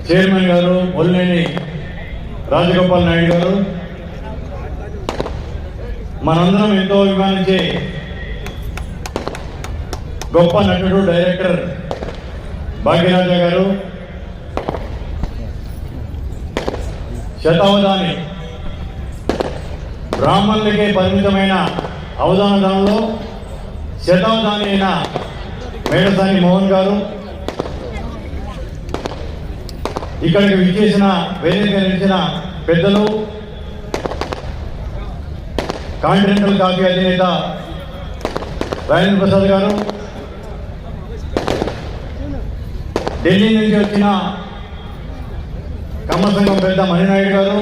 Chairman గారు బొల్లేని రాజగోపాల్ నాయుడు గారు, మనందరం ఎంతో అభిమానించే గొప్ప నటుడు డైరెక్టర్ భాగ్యరాజ గారు, శతావధాని బ్రాహ్మణులకే పరిమితమైన అవధాన దానంలో శతావధాని అయిన మేడసాని మోహన్ గారు, ఇక్కడికి విచ్చేసిన వేదిక నిలిచిన పెద్దలు, కాంటినెంటల్ కాఫీ అధినేత రాజేంద్ర ప్రసాద్ గారు, ఢిల్లీ నుంచి వచ్చిన కమ్మ సంఘం పెద్ద మణినాయుడు గారు,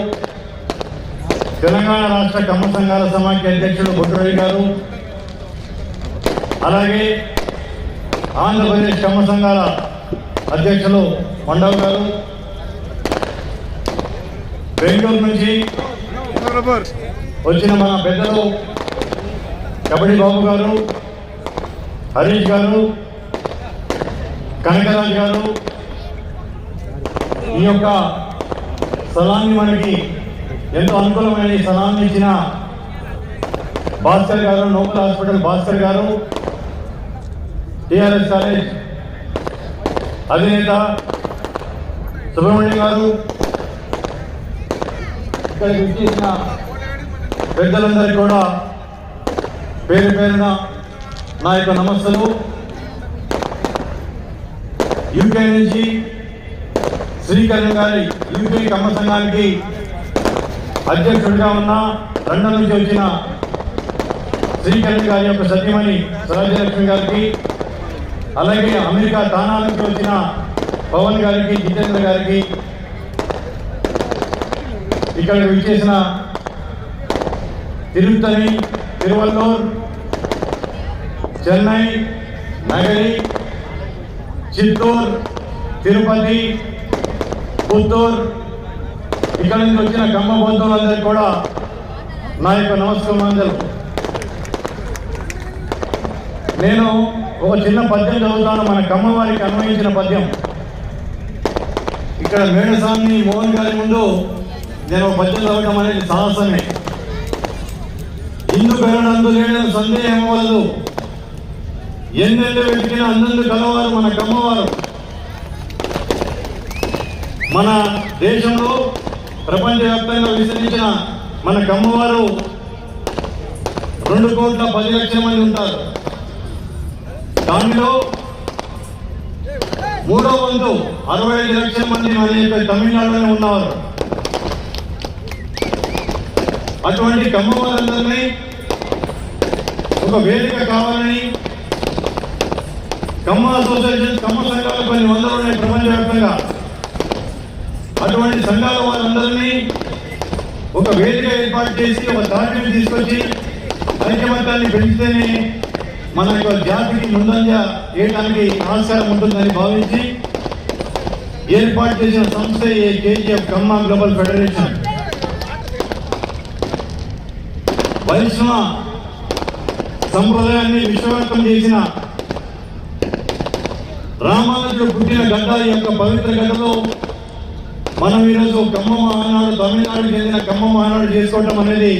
తెలంగాణ రాష్ట్ర కమ్మ సంఘాల సమాఖ్య అధ్యక్షుడు బొడ్డురవి గారు, అలాగే ఆంధ్రప్రదేశ్ కమ్మ సంఘాల అధ్యక్షులు మండవ్ గారు, బెంగళూరు నుంచి వచ్చిన మన పెద్దలు కబడ్డీ బాబు గారు, హరీష్ గారు, కనకరాజ్ గారు, ఈ యొక్క స్థలాన్ని మనకి ఎంతో అనుకూలమైన ఈ స్థలాన్ని ఇచ్చిన భాస్కర్ గారు, నోబెల్ హాస్పిటల్ భాస్కర్ గారు, టిఆర్ఎస్ కాలేజ్ అధినేత సుబ్రహ్మణ్యం గారు, ఇక్కడికి విచ్చేసిన పెద్దలందరికీ కూడా పేరు పేరున నా యొక్క నమస్సులు. యూకే నుంచి శ్రీకరణ్ గారి యూకే కమ్మ సంఘానికి అధ్యక్షుడిగా ఉన్న లండన్ నుంచి వచ్చిన శ్రీకరణ్ గారి యొక్క సత్యమణి సరాజ్యలక్ష్మి గారికి, అలాగే అమెరికా తానా నుంచి వచ్చిన పవన్ గారికి, జితేంద్ర గారికి, ఇక్కడ విచ్చేసిన తిరుపతి, తిరువల్లూర్, చెన్నై, నగరి, చిత్తూరు, తిరుపతి, పుత్తూరు, ఇక్కడ నుంచి వచ్చిన కమ్మ బంధువులందరికీ కూడా నా యొక్క నమస్కారాలు. నేను ఒక చిన్న పద్యం చదువుతాను, మన కమ్మ వారికి అన్వయించిన పద్యం. ఇక్కడ మేడసాని మోహన్ గారి ముందు నేను ఒక పద్యం చదవడం అనేది సాహసమే. ఇందు పెరనందు లేడని సందేహం వలదు, ఎన్నెందు వెతికిన అందందు కలవారు మన కమ్మవారు. మన దేశంలో ప్రపంచవ్యాప్తంగా విస్తరించిన మన కమ్మవారు 2,10,00,000 మంది ఉంటారు. దానిలో 3వ వంతు 65 లక్షల మంది మన యొక్క తమిళనాడులోనే ఉన్నారు. అటువంటి కమ్మవారందరినీ ఒక వేదిక కావాలని కమ్మ అసోసియేషన్, కమ్మ సంఘాలు కొన్ని వందలు ఉన్నాయి ప్రపంచవ్యాప్తంగా. అటువంటి సంఘాల వారందరినీ ఒక వేదిక ఏర్పాటు చేసి ఒక తాటిని తీసుకొచ్చి ఐక్యమత్యాన్ని పెంచితేనే మన యొక్క జాతికి ముందంజ వేయడానికి ఆస్కారం ఉంటుందని భావించి ఏర్పాటు చేసిన సంస్థ కేజీఎఫ్ కమ్మ గ్లోబల్ ఫెడరేషన్. వైష్ణవ సంప్రదాయాన్ని విశ్వవ్యాప్తం చేసిన రామానుజుడు పుట్టిన గడ్డ, ఈ యొక్క పవిత్ర గడ్డలో మనం ఈరోజు కమ్మ మహానాడు, తమిళనాడుకి చెందిన కమ్మ మహానాడు చేసుకోవటం అనేది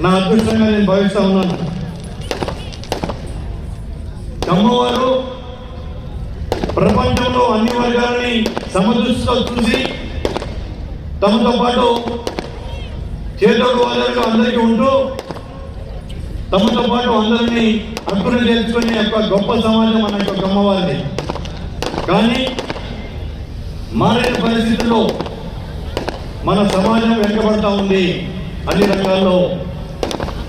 నా అదృష్టంగా నేను భావిస్తా ఉన్నాను. కమ్మవారు ప్రపంచంలో అన్ని వర్గాలని సమదృష్టితో చూసి తమతో పాటు చేతోడు వాళ్ళకు అందరికీ ఉంటూ తమతో పాటు అందరినీ హక్కును చేర్చుకునే యొక్క గొప్ప సమాజం మన యొక్క కమ్మవారిది. కానీ మారిన పరిస్థితుల్లో మన సమాజం వెనుకబడతా ఉంది అన్ని రంగాల్లో.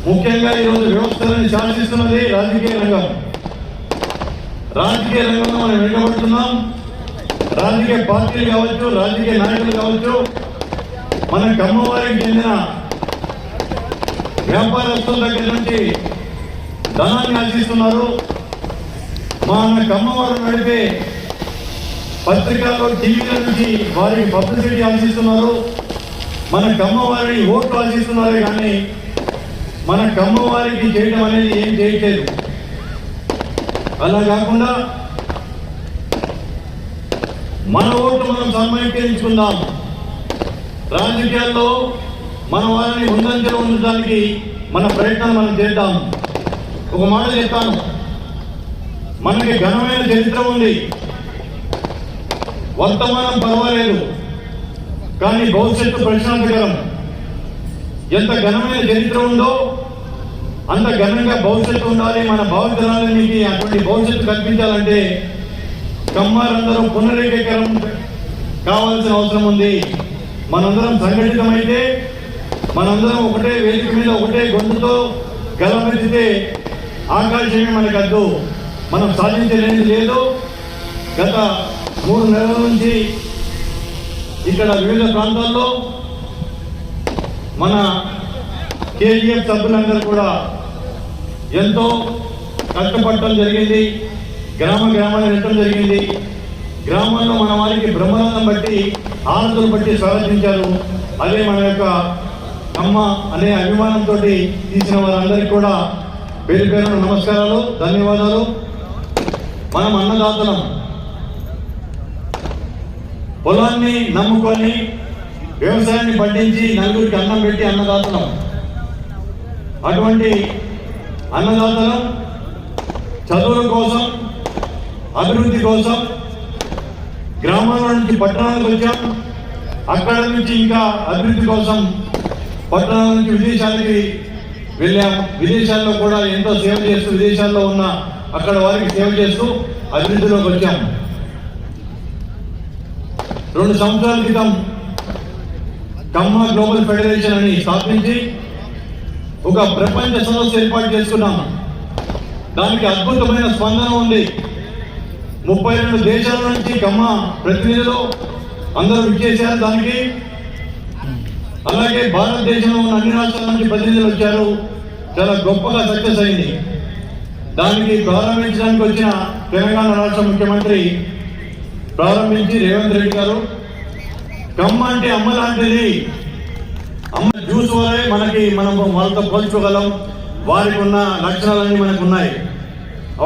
ముఖ్యంగా ఈరోజు వ్యవస్థలను శాసిస్తున్నది రాజకీయ రంగం. రాజకీయ రంగంలో మనం వెనుకబడుతున్నాం. రాజకీయ పార్టీలు కావచ్చు, రాజకీయ నాయకులు కావచ్చు, మన కమ్మవారికి చెందిన వ్యాపారస్తుల దగ్గర నుంచి ధనాన్ని ఆశిస్తున్నారు. మన కమ్మవారు నడిపే పత్రికల్లో, టీవీల నుంచి వారికి పబ్లిసిటీ ఆశిస్తున్నారు. మన కమ్మవారిని ఓట్లు ఆశిస్తున్నారు. కానీ మన కమ్మవారికి చేయడం అనేది ఏం చేయట్లేదు. అలా కాకుండా మన ఓట్లు మనం సమీకరించుకుందాం. రాజకీయాల్లో మన వారిని ముందంజలో ఉండడానికి మన ప్రయత్నాలు మనం చేద్దాం. ఒక మాట చెప్తాను, మనకి ఘనమైన చరిత్ర ఉంది. వర్తమానం పర్వాలేదు, కానీ భవిష్యత్తు ప్రశాంతకరం. ఎంత ఘనమైన చరిత్ర ఉందో అంత ఘనంగా భవిష్యత్తు ఉండాలి. మన భావితరాలకి అటువంటి భవిష్యత్తు కల్పించాలంటే కమ్మారందరూ పునరేకీకరణ కావాల్సిన అవసరం ఉంది. మనందరం సంఘటితమైతే, మనందరం ఒకటే వేదిక మీద ఒకటే గొంతుతో గలమెత్తితే ఆకాశమే మనకద్దు. మనం సాధించలేనిది లేదు. గత 3 నెలల నుంచి ఇక్కడ వివిధ ప్రాంతాల్లో మన కేజీఎఫ్ సభ్యులందరూ కూడా ఎంతో కష్టపడటం జరిగింది. గ్రామాన్ని వెళ్ళటం జరిగింది. గ్రామాల్లో మన వారికి బ్రహ్మరథం బట్టి ఆనందం బట్టి స్వాగతించారు. అదే మన యొక్క అమ్మ అనే అభిమానంతో తీసిన వారందరికీ కూడా పేరు పేరున నమస్కారాలు, ధన్యవాదాలు. మనం అన్నదాతలం. పొలాన్ని నమ్ముకొని వ్యవసాయాన్ని పండించి నలుగురికి అన్నం పెట్టి అన్నదాతలం. అటువంటి అన్నదాతలం చదువుల కోసం, అభివృద్ధి కోసం గ్రామాల నుంచి పట్టణాలకు వచ్చాం. అక్కడ నుంచి ఇంకా అభివృద్ధి కోసం పట్టణాల నుంచి విదేశాలకి వెళ్ళాం. విదేశాల్లో కూడా ఎంతో సేవ చేస్తూ, విదేశాల్లో ఉన్న అక్కడ వారికి సేవ చేస్తూ అభివృద్ధిలోకి వచ్చాం. 2 సంవత్సరాల క్రితం కమ్మ గ్లోబల్ ఫెడరేషన్ అని స్థాపించి ఒక ప్రపంచ సదస్సు ఏర్పాటు చేసుకున్నాం. దానికి అద్భుతమైన స్పందన ఉంది. 32 దేశాల నుంచి కమ్మ ప్రతినిధులు అందరూ విచ్చేశారు దానికి. అలాగే భారతదేశంలో ఉన్న అన్ని రాష్ట్రాల నుంచి ప్రతినిధులు వచ్చారు. చాలా గొప్పగా సక్సెస్ అయింది. దానికి ప్రారంభించడానికి వచ్చిన తెలంగాణ రాష్ట్ర ముఖ్యమంత్రి ప్రారంభించి రేవంత్ రెడ్డి గారు, కమ్మ అంటే అమ్మ లాంటిది, అమ్మ జ్యూస్ వల్లే మనం వాళ్ళతో పోల్చుకోగలం, వారికి ఉన్న లక్షణాలన్నీ మనకు ఉన్నాయి.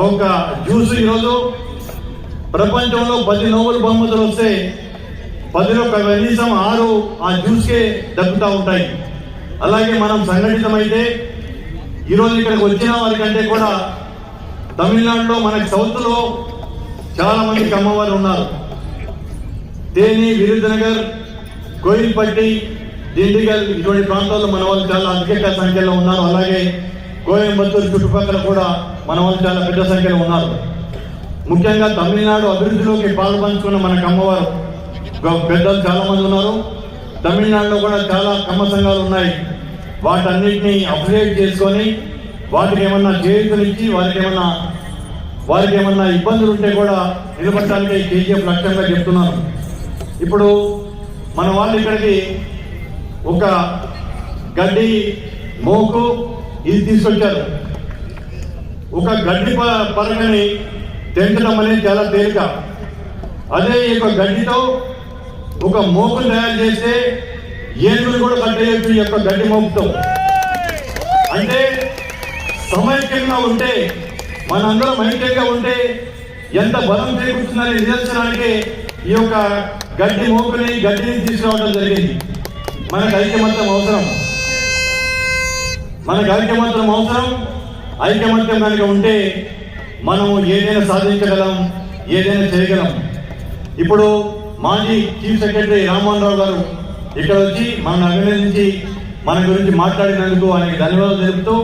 ఒక జ్యూస్ ఈరోజు ప్రపంచంలో 10 నోబెల్ బహుమతులు వస్తే 10లో కనీసం 6 ఆ జ్యూస్కే దక్కుతూ ఉంటాయి. అలాగే మనం సంఘటితమైతే ఈరోజు ఇక్కడికి వచ్చిన వారికంటే కూడా తమిళనాడులో మనకి సౌత్లో చాలా మంది కమ్మవారు ఉన్నారు. తేని, విరుధనగర్, కోయిల్పట్టి, దిండిగల్ ఇటువంటి ప్రాంతాల్లో మన వాళ్ళు చాలా అధిక సంఖ్యలో ఉన్నారు. అలాగే కోయంబత్తూరు చుట్టుపక్కల కూడా మన వాళ్ళు చాలా పెద్ద సంఖ్యలో ఉన్నారు. ముఖ్యంగా తమిళనాడు అభివృద్ధిలోకి పాల్పంచుకున్న మన కమ్మవారు పెద్దలు చాలా మంది ఉన్నారు. తమిళనాడులో కూడా చాలా కమ్మ సంఘాలు ఉన్నాయి. వాటన్నిటిని అప్డేట్ చేసుకొని వాటికి ఏమన్నా చేతులిచ్చి వారికి ఏమన్నా ఇబ్బందులు ఉంటే కూడా నిలబడటానికి కేజీఎఫ్ లక్ష్యంగా చెప్తున్నాను. ఇప్పుడు మన వాళ్ళు ఇక్కడికి ఒక గడ్డి మోకు ఇది తీసుకొచ్చారు. ఒక గడ్డి పరగని తెంచడం అనేది చాలా తేలిక. అదే ఈ యొక్క గడ్డితో ఒక మోకును తయారు చేస్తే ఏనుగులు కూడా కట్టేయచ్చు ఈ యొక్క గడ్డి మోపుతో. అంటే సమైక్యంగా ఉంటే, మనందరం ఐక్యంగా ఉంటే ఎంత బలం చేకూరుతుందనే నిదర్శనానికి ఈ యొక్క గడ్డి గడ్డిని తీసుకురావడం జరిగింది. మనకు ఐక్యమత్యం అవసరం. ఐక్యమత్యం కనుక ఉంటే మనము ఏదైనా సాధించగలం, ఏదైనా చేయగలం. ఇప్పుడు మాజీ చీఫ్ సెక్రటరీ రామ్మోహన్ రావు గారు ఇక్కడ వచ్చి మనల్ని అభినందించి మన గురించి మాట్లాడినందుకు ఆయనకి ధన్యవాదాలు తెలుపుతూ